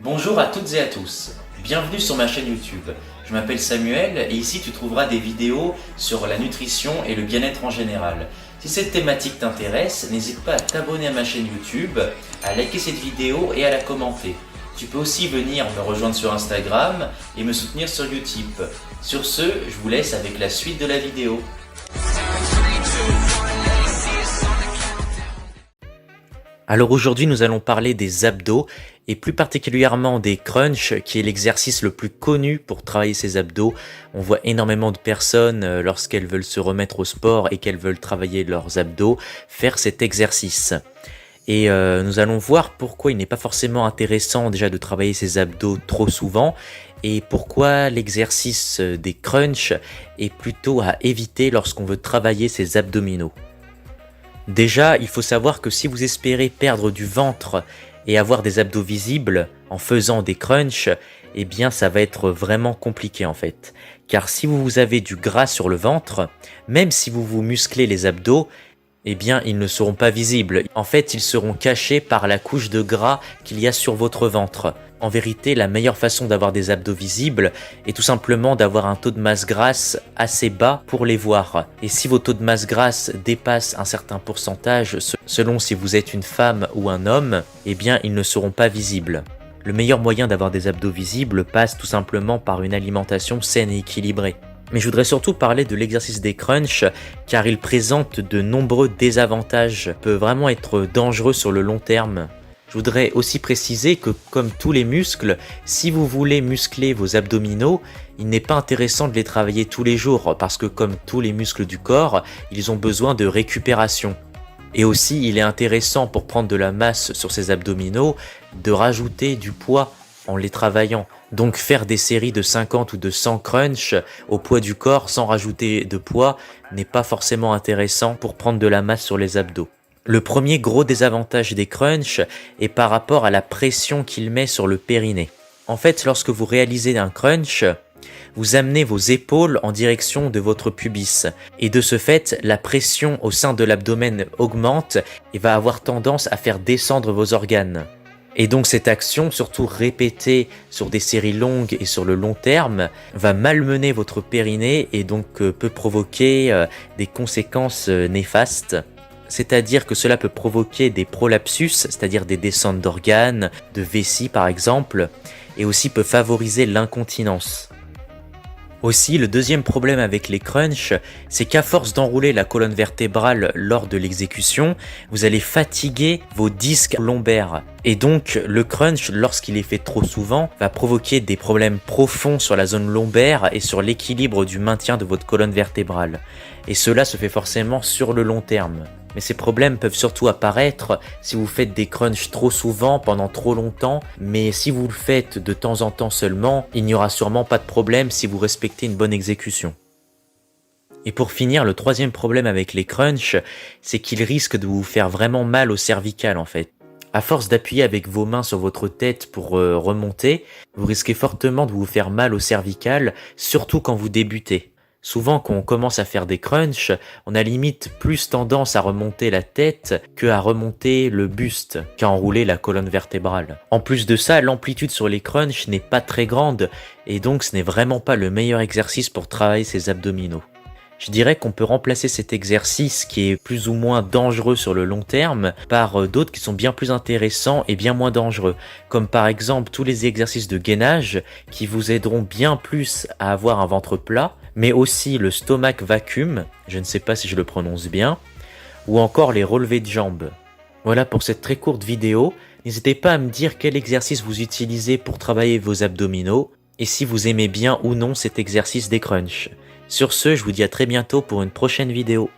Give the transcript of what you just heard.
Bonjour à toutes et à tous, bienvenue sur ma chaîne YouTube. Je m'appelle Samuel et ici tu trouveras des vidéos sur la nutrition et le bien-être en général. Si cette thématique t'intéresse, n'hésite pas à t'abonner à ma chaîne YouTube, à liker cette vidéo et à la commenter. Tu peux aussi venir me rejoindre sur Instagram et me soutenir sur Utip. Sur ce, je vous laisse avec la suite de la vidéo. Alors aujourd'hui nous allons parler des abdos et plus particulièrement des crunchs qui est l'exercice le plus connu pour travailler ses abdos. On voit énormément de personnes lorsqu'elles veulent se remettre au sport et qu'elles veulent travailler leurs abdos faire cet exercice. Et nous allons voir pourquoi il n'est pas forcément intéressant déjà de travailler ses abdos trop souvent et pourquoi l'exercice des crunchs est plutôt à éviter lorsqu'on veut travailler ses abdominaux. Déjà, il faut savoir que si vous espérez perdre du ventre et avoir des abdos visibles en faisant des crunchs, eh bien ça va être vraiment compliqué en fait. Car si vous avez du gras sur le ventre, même si vous vous musclez les abdos, eh bien ils ne seront pas visibles. En fait, ils seront cachés par la couche de gras qu'il y a sur votre ventre. En vérité, la meilleure façon d'avoir des abdos visibles est tout simplement d'avoir un taux de masse grasse assez bas pour les voir. Et si vos taux de masse grasse dépassent un certain pourcentage, selon si vous êtes une femme ou un homme, eh bien ils ne seront pas visibles. Le meilleur moyen d'avoir des abdos visibles passe tout simplement par une alimentation saine et équilibrée. Mais je voudrais surtout parler de l'exercice des crunchs car il présente de nombreux désavantages, peut vraiment être dangereux sur le long terme. Je voudrais aussi préciser que comme tous les muscles, si vous voulez muscler vos abdominaux, il n'est pas intéressant de les travailler tous les jours parce que comme tous les muscles du corps, ils ont besoin de récupération. Et aussi, il est intéressant pour prendre de la masse sur ces abdominaux de rajouter du poids en les travaillant. Donc faire des séries de 50 ou de 100 crunchs au poids du corps sans rajouter de poids n'est pas forcément intéressant pour prendre de la masse sur les abdos. Le premier gros désavantage des crunchs est par rapport à la pression qu'il met sur le périnée. En fait, lorsque vous réalisez un crunch, vous amenez vos épaules en direction de votre pubis. Et de ce fait, la pression au sein de l'abdomen augmente et va avoir tendance à faire descendre vos organes. Et donc cette action, surtout répétée sur des séries longues et sur le long terme, va malmener votre périnée et donc peut provoquer des conséquences néfastes. C'est-à-dire que cela peut provoquer des prolapsus, c'est-à-dire des descentes d'organes, de vessie par exemple, et aussi peut favoriser l'incontinence. Aussi, le deuxième problème avec les crunchs, c'est qu'à force d'enrouler la colonne vertébrale lors de l'exécution, vous allez fatiguer vos disques lombaires. Et donc, le crunch, lorsqu'il est fait trop souvent, va provoquer des problèmes profonds sur la zone lombaire et sur l'équilibre du maintien de votre colonne vertébrale. Et cela se fait forcément sur le long terme. Mais ces problèmes peuvent surtout apparaître si vous faites des crunchs trop souvent pendant trop longtemps, mais si vous le faites de temps en temps seulement, il n'y aura sûrement pas de problème si vous respectez une bonne exécution. Et pour finir, le troisième problème avec les crunchs, c'est qu'ils risquent de vous faire vraiment mal au cervical en fait. À force d'appuyer avec vos mains sur votre tête pour remonter, vous risquez fortement de vous faire mal au cervical, surtout quand vous débutez. Souvent, quand on commence à faire des crunchs, on a limite plus tendance à remonter la tête que à remonter le buste, qu'à enrouler la colonne vertébrale. En plus de ça, l'amplitude sur les crunchs n'est pas très grande et donc ce n'est vraiment pas le meilleur exercice pour travailler ses abdominaux. Je dirais qu'on peut remplacer cet exercice qui est plus ou moins dangereux sur le long terme par d'autres qui sont bien plus intéressants et bien moins dangereux, comme par exemple tous les exercices de gainage qui vous aideront bien plus à avoir un ventre plat, mais aussi le stomach vacuum, je ne sais pas si je le prononce bien, ou encore les relevés de jambes. Voilà pour cette très courte vidéo, n'hésitez pas à me dire quel exercice vous utilisez pour travailler vos abdominaux, et si vous aimez bien ou non cet exercice des crunchs. Sur ce, je vous dis à très bientôt pour une prochaine vidéo.